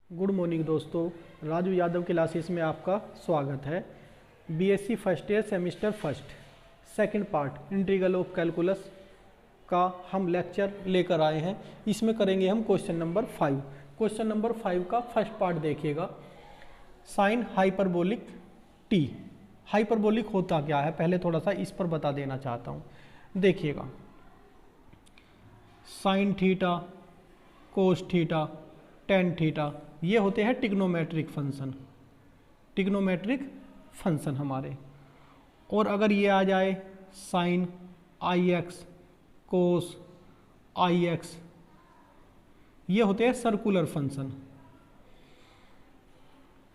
Good morning दोस्तों, Raju Yadav classes में आपका स्वागत है। BSc first year semester first second part integral of calculus का हम लेक्चर लेकर आए हैं। इसमें करेंगे हम क्वेश्चन नंबर 5। क्वेश्चन नंबर 5 का फर्स्ट पार्ट देखिएगा, साइन हाइपरबोलिक टी। हाइपरबोलिक होता क्या है पहले थोड़ा सा इस पर बता देना चाहता हूँ। देखिएगा, sine theta, cos theta, tan theta, ये होते हैं टिग्नोमेट्रिक फंक्शन। टिग्नोमेट्रिक फंक्शन हमारे। और अगर ये आ जाए साइन आई एक्स, कोस आई एक्स, ये होते हैं circular function.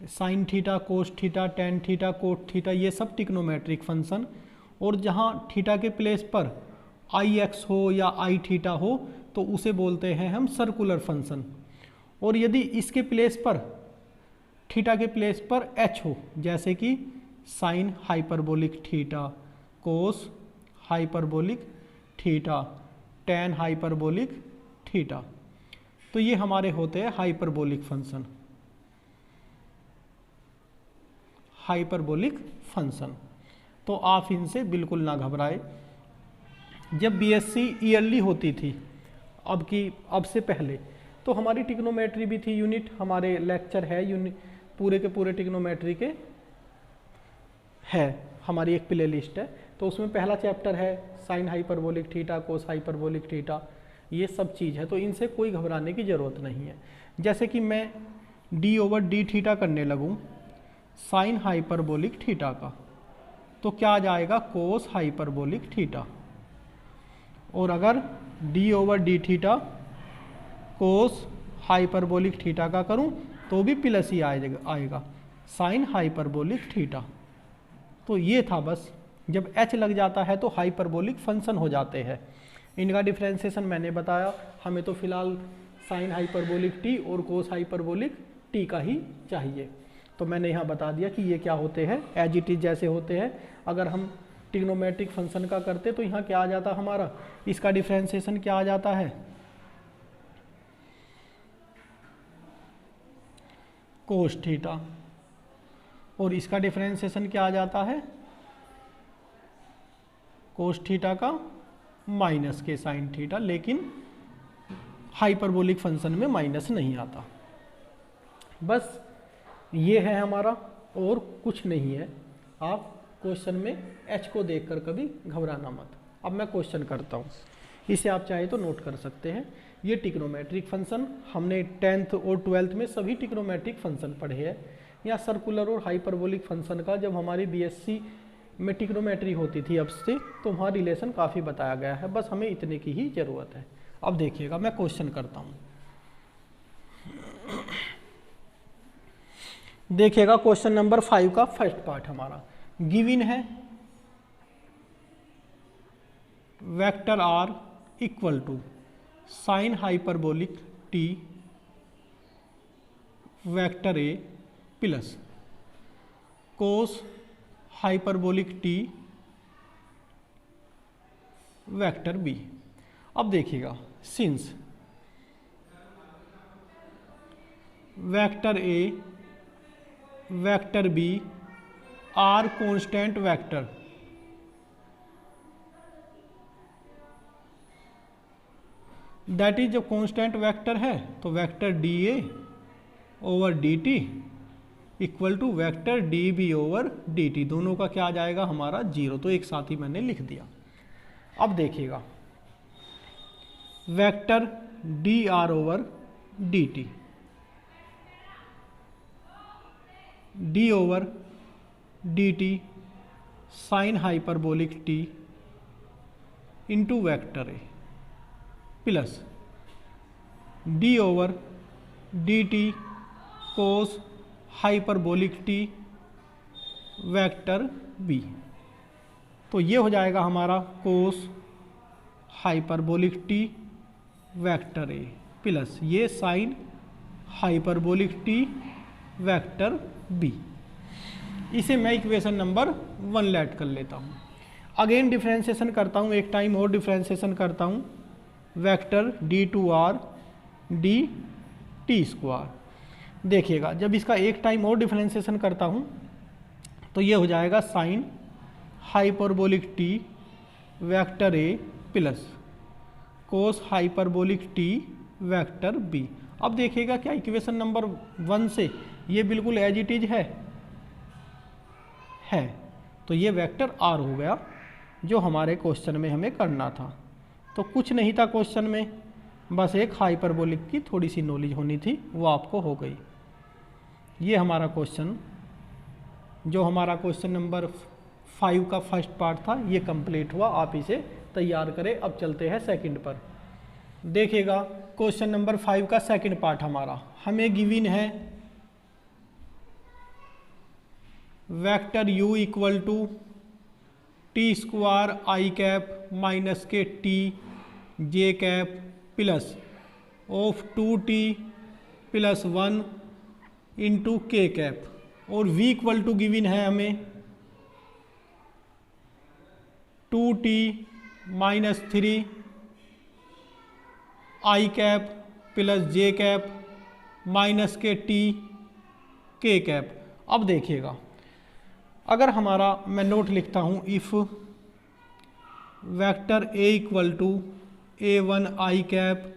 Sine theta, cos theta, tan theta, cot theta, ये सब टिग्नोमेट्रिक फंक्शन। और जहाँ थीटा के प्लेस पर आई एक्स हो या आई थीटा हो तो उसे बोलते हैं हम सर्कुलर फंक्शन। और यदि इसके प्लेस पर, थीटा के प्लेस पर एच हो, जैसे कि sine hyperbolic theta, cos hyperbolic theta, tan hyperbolic theta, तो ये हमारे होते हैं हाइपरबोलिक फंक्शन। हाइपरबोलिक फंक्शन तो आप इनसे बिल्कुल ना घबराए। जब बीएससी ईयरली होती थी अब से पहले, तो हमारी टिग्नोमेट्री भी थी यूनिट। हमारे लेक्चर है यूनिट पूरे के पूरे टिग्नोमेट्री के है, हमारी एक प्ले लिस्ट है। तो उसमें पहला चैप्टर है sign hyperbolic theta, cos hyperbolic theta, ये सब चीज़ है। तो इनसे कोई घबराने की ज़रूरत नहीं है। जैसे कि मैं डी ओवर डी थीटा करने लगूँ साइन हाइपरबोलिक थीटा का, तो क्या आ जाएगा कोस हाइपरबोलिक थीटा। और अगर D over D theta cos hyperbolic theta का करूं तो भी प्लस ही आएगा साइन हाइपरबोलिक थीटा। तो ये था बस। जब h लग जाता है तो हाइपरबोलिक फंक्शन हो जाते हैं। इनका डिफ्रेंसिएशन मैंने बताया। हमें तो फिलहाल साइन हाइपरबोलिक टी और कोस हाइपरबोलिक टी का ही चाहिए। तो मैंने यहाँ बता दिया कि ये क्या होते हैं, एज इट इज जैसे होते हैं। अगर हम टिग्नोमेट्रिक फंक्शन का करते तो यहाँ क्या आ जाता हमारा, इसका डिफ्रेंसिएशन क्या आ जाता है, कोस थीटा, और इसका डिफरेंशिएशन क्या आ जाता है, कोस थीटा का माइनस के साइन थीटा। लेकिन हाइपरबोलिक फंक्शन में माइनस नहीं आता। बस ये है हमारा, और कुछ नहीं है। आप क्वेश्चन में एच को देखकर कभी घबराना मत। अब मैं क्वेश्चन करता हूँ, इसे आप चाहे तो नोट कर सकते हैं। ये टिग्नोमेट्रिक फंक्शन हमने 10th और 12th में सभी टिग्नोमेट्रिक फंक्शन पढ़े हैं। या सर्कुलर और हाइपरबोलिक फंक्शन का जब हमारी बीएससी में टिग्नोमेट्री होती थी अब से, तो वहाँ रिलेशन काफ़ी बताया गया है। बस हमें इतने की ही ज़रूरत है। अब देखिएगा, मैं क्वेश्चन करता हूँ। देखिएगा, क्वेश्चन नंबर 5 का फर्स्ट पार्ट हमारा गिवन है, vector R equal to sine hyperbolic T vector A plus cos hyperbolic T vector B. अब देखिएगा, since vector A vector B are constant vector, that is जब constant vector है तो vector D A over D T equal to vector D B over D T, दोनों का क्या आ जाएगा हमारा 0। तो एक साथ ही मैंने लिख दिया। अब देखिएगा, vector d r over D t, d over D t sine hyperbolic t into vector ए plus d over D t cos hyperbolic T vector b. तो ये हो जाएगा हमारा कोस हाइपरबोलिक टी वेक्टर ए प्लस ये sine hyperbolic T vector b. इसे मैं equation number 1 late कर लेता हूँ। अगेन डिफ्रेंसिएशन करता हूँ, एक टाइम और डिफ्रेंसिएशन करता हूँ। Vector D two R D T square देखिएगा जब इसका एक टाइम और डिफरेंशिएशन करता हूँ तो ये हो जाएगा साइन हाइपरबोलिक टी वेक्टर ए plus cos hyperbolic T vector B. अब देखिएगा क्या इक्वेशन नंबर 1 से ये बिल्कुल एज इट इज है तो ये वेक्टर आर हो गया जो हमारे क्वेश्चन में हमें करना था। तो कुछ नहीं था क्वेश्चन में, बस एक हाइपरबोलिक की थोड़ी सी नॉलेज होनी थी, वो आपको हो गई। ये हमारा क्वेश्चन जो हमारा क्वेश्चन नंबर 5 का फर्स्ट पार्ट था ये कंप्लीट हुआ। आप इसे तैयार करें। अब चलते हैं सेकंड पर। देखिएगा क्वेश्चन नंबर 5 का सेकंड पार्ट हमारा हमें गिवन है vector u equal to t square i cap minus k t j cap plus of 2t प्लस 1 इंटू के कैप और v इक्वल टू गिवन है हमें 2t माइनस 3 i cap plus j cap minus k t k cap. अब देखिएगा अगर हमारा मैं नोट लिखता हूँ if vector a equal to a1 i cap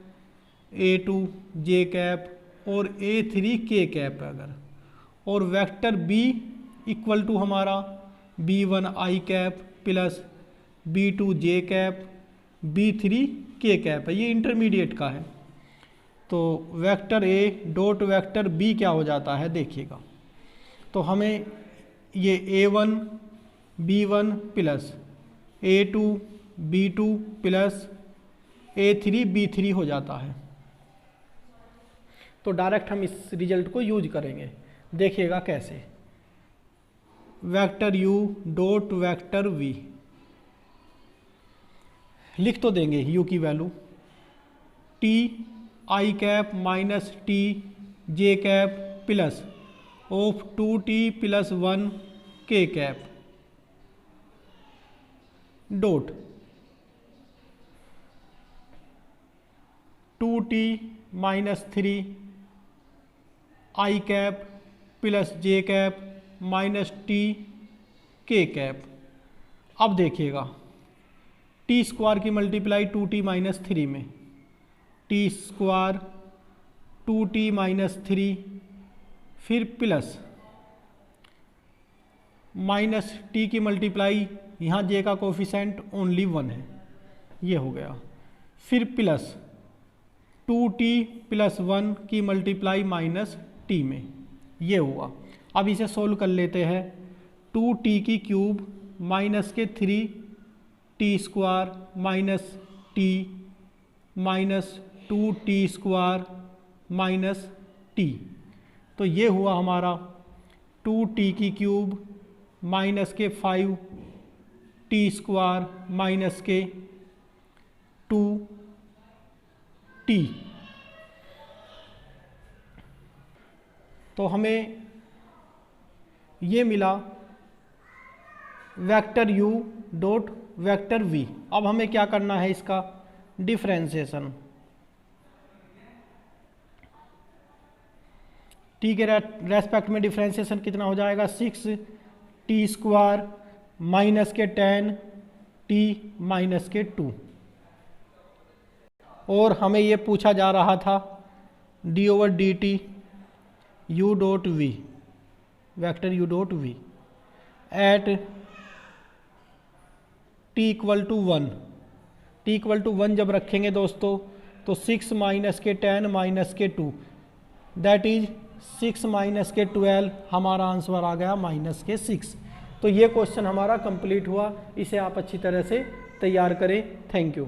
a2 j cap और a3 के कैप अगर, और वेक्टर b इक्वल टू हमारा b1 आई कैप प्लस b2 जे कैप b3 के कैप है, ये इंटरमीडिएट का है। तो vector a dot vector b क्या हो जाता है देखिएगा। तो हमें ये a1 b1 plus a2 b2 plus a3 b3 हो जाता है। तो डायरेक्ट हम इस रिजल्ट को यूज करेंगे। देखिएगा कैसे, vector u dot vector v लिख तो देंगे u की value t I cap minus T j cap plus of 2t प्लस 1 के कैप डॉट 2t माइनस 3 i cap plus j cap minus T k cap. अब देखिएगा टी स्क्वायर की मल्टीप्लाई 2t माइनस 3 में, टी स्क्वायर 2t माइनस 3 फिर प्लस माइनस टी की मल्टीप्लाई, यहाँ जे का कोफिशेंट ओनली 1 है, ये हो गया। फिर प्लस 2t प्लस 1 की मल्टीप्लाई माइनस टी में, ये हुआ। अब इसे सोल्व कर लेते हैं। 2t की क्यूब माइनस के 3t square minus T minus 2t square minus T, तो ये हुआ हमारा 2t की क्यूब माइनस के 5t स्क्वायर माइनस के 2t। तो हमें ये मिला vector u dot vector v। अब हमें क्या करना है, इसका डिफरेंशिएशन। टी के रेस्पेक्ट में डिफरेंशिएशन कितना हो जाएगा, 6t स्क्वायर माइनस के 10t माइनस के 2। और हमें ये पूछा जा रहा था d over D t u dot v, vector u dot v at t equal to 1। T equal to 1 जब रखेंगे दोस्तों तो 6 माइनस के 10 माइनस के 2 दैट इज 6 माइनस के 12, हमारा आंसर आ गया माइनस के 6। तो ये क्वेश्चन हमारा कंप्लीट हुआ। इसे आप अच्छी तरह से तैयार करें। Thank you.